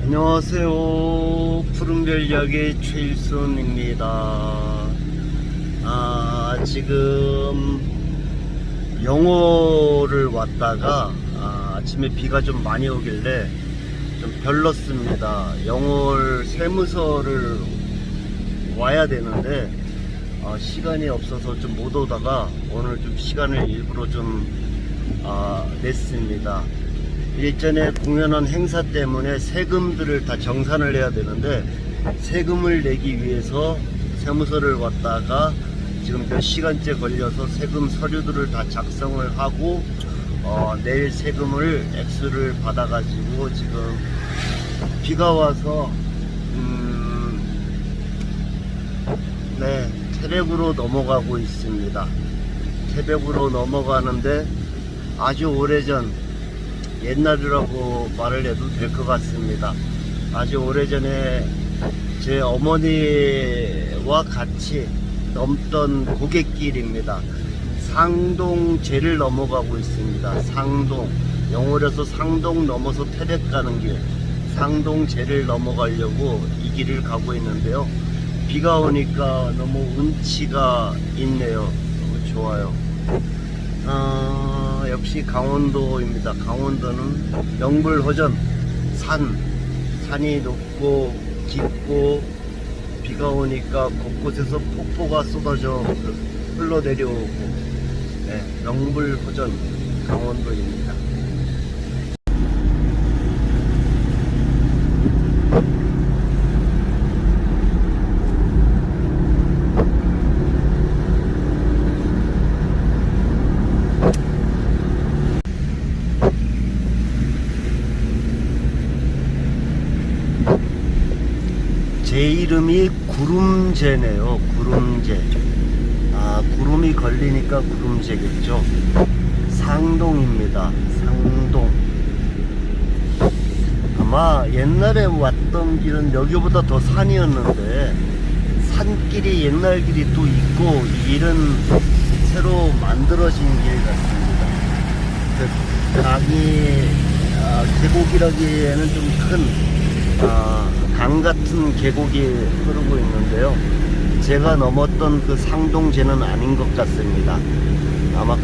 안녕하세요. 푸른별 이야기 최일순입니다. 지금 영월을 왔다가 아침에 비가 좀 많이 오길래 좀 별렀습니다. 영월 세무서를 와야 되는데 시간이 없어서 좀 못 오다가 오늘 좀 시간을 일부러 좀 냈습니다. 일전에 공연한 행사 때문에 세금들을 다 정산을 해야 되는데 세금을 내기 위해서 세무서를 왔다가 지금 몇 시간째 걸려서 세금 서류들을 다 작성을 하고 내일 세금을 액수를 받아 가지고 지금 비가 와서 태백으로 넘어가고 있습니다. 태백으로 넘어가는데 아주 오래전, 옛날이라고 말을 해도 될 것 같습니다. 아주 오래전에 제 어머니와 같이 넘던 고갯길입니다. 상동제를 넘어가고 있습니다. 상동, 영월에서 상동 넘어서 태백 가는 길, 상동제를 넘어가려고 이 길을 가고 있는데요. 비가 오니까 너무 운치가 있네요. 너무 좋아요. 역시 강원도입니다. 강원도는 명불허전, 산이 높고 깊고 비가 오니까 곳곳에서 폭포가 쏟아져 흘러내려오고 명불허전 강원도입니다. 제 이름이 구름제네요. 구름제. 구름이 걸리니까 구름제겠죠. 상동입니다. 상동. 아마 옛날에 왔던 길은 여기보다 더 산이었는데 산길이 옛날 길이 또 있고 이 길은 새로 만들어진 길 같습니다. 강이 계곡이라기에는 좀 큰 강 같은 계곡이 흐르고 있는데요. 제가 넘었던 그 상동제는 아닌 것 같습니다. 아마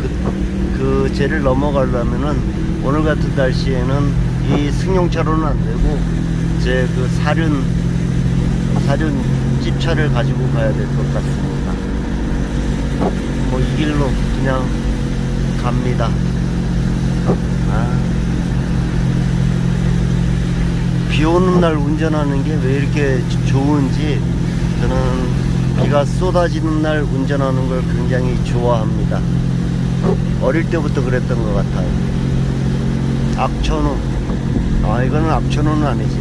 그 제를 넘어가려면은 오늘 같은 날씨에는 이 승용차로는 안 되고 제 그 사륜 집차를 가지고 가야 될 것 같습니다. 뭐 이 길로 그냥 갑니다. 비 오는 날 운전하는 게 왜 이렇게 좋은지, 저는 비가 쏟아지는 날 운전하는 걸 굉장히 좋아합니다. 어릴 때부터 그랬던 것 같아요. 악천후, 이거는 악천후는 아니지.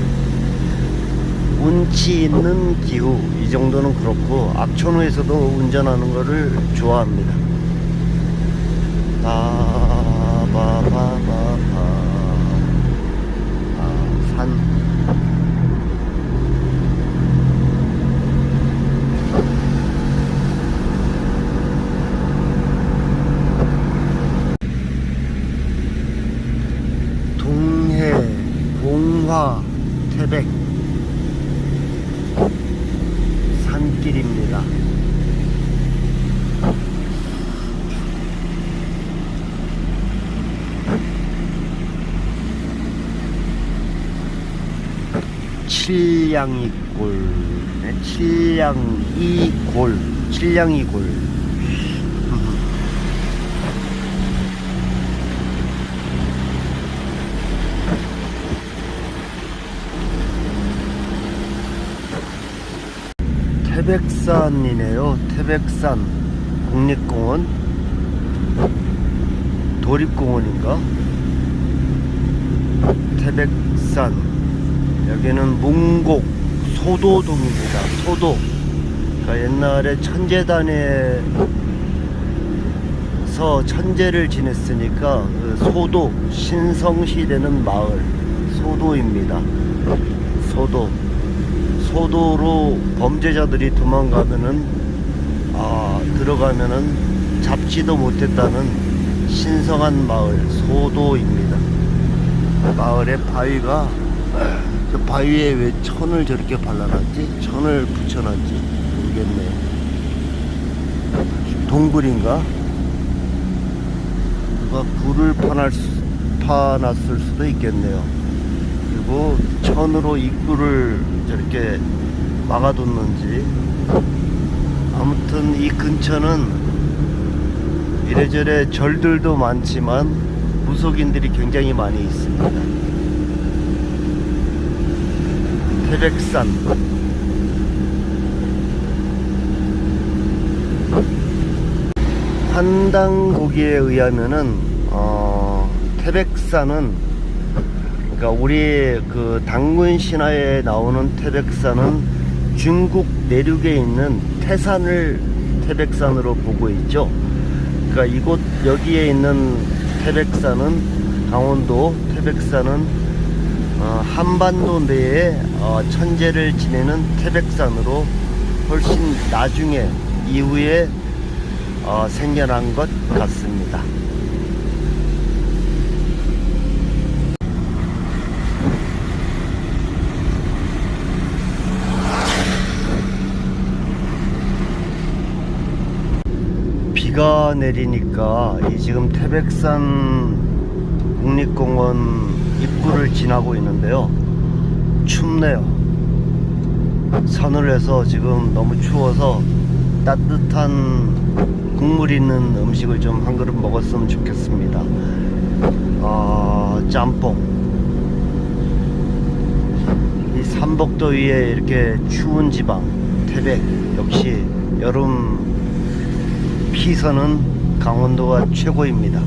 운치 있는 기후, 이 정도는 그렇고 악천후에서도 운전하는 거를 좋아합니다. 산. 동해, 봉화, 태백 산길입니다. 칠량이골, 칠량이골. 태백산이네요. 태백산 국립공원, 도립공원인가? 태백산. 여기는 문곡 소도동입니다. 소도. 그러니까 옛날에 천재단에서 천재를 지냈으니까 그 소도, 신성시대는 마을 소도입니다. 소도로 범죄자들이 도망가면은 들어가면은 잡지도 못했다는 신성한 마을 소도입니다. 마을에 바위가 저 바위에 왜 천을 저렇게 발라놨지? 천을 붙여놨지? 모르겠네. 동굴인가? 누가 불을 파놨을 수도 있겠네요. 그리고 천으로 입구를 저렇게 막아뒀는지. 아무튼 이 근처는 이래저래 절들도 많지만 무속인들이 굉장히 많이 있습니다. 태백산. 한당고기에 의하면은 태백산은, 그러니까 우리 그 당군 신화에 나오는 태백산은 중국 내륙에 있는 태산을 태백산으로 보고 있죠. 그러니까 이곳 여기에 있는 태백산은, 강원도 태백산은 한반도 내에 천재를 지내는 태백산으로 훨씬 나중에 이후에 생겨난 것 같습니다. 비가 내리니까 이 지금 태백산 국립공원 입구를 지나고 있는데요. 춥네요. 산을 지금 너무 추워서 따뜻한 국물 있는 음식을 좀 한 그릇 먹었으면 좋겠습니다. 짬뽕. 이 삼복도위에 이렇게 추운 지방 태백, 역시 여름 피서는 강원도가 최고입니다.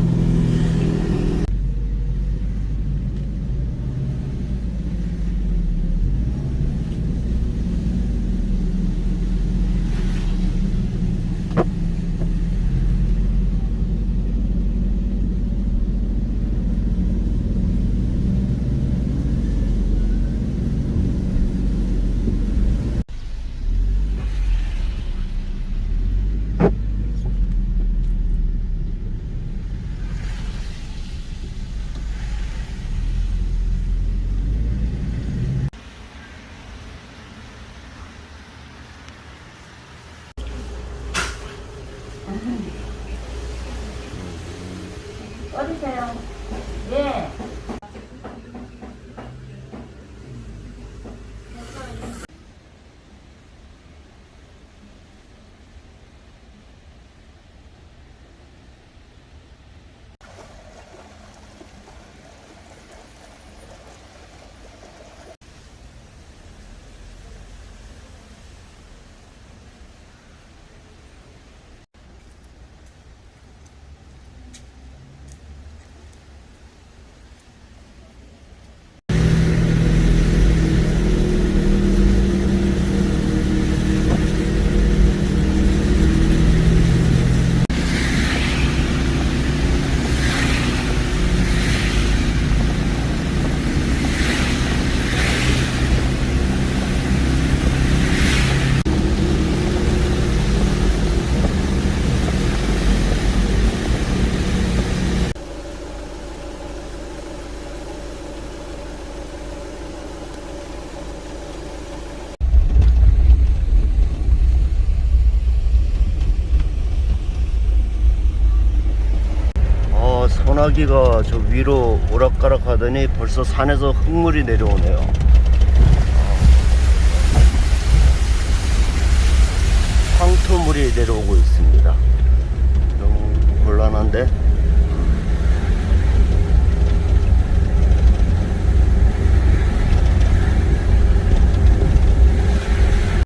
어디세요? 예. 소나기가 저 위로 오락가락 하더니 벌써 산에서 흙물이 내려오네요. 황토물이 내려오고 있습니다.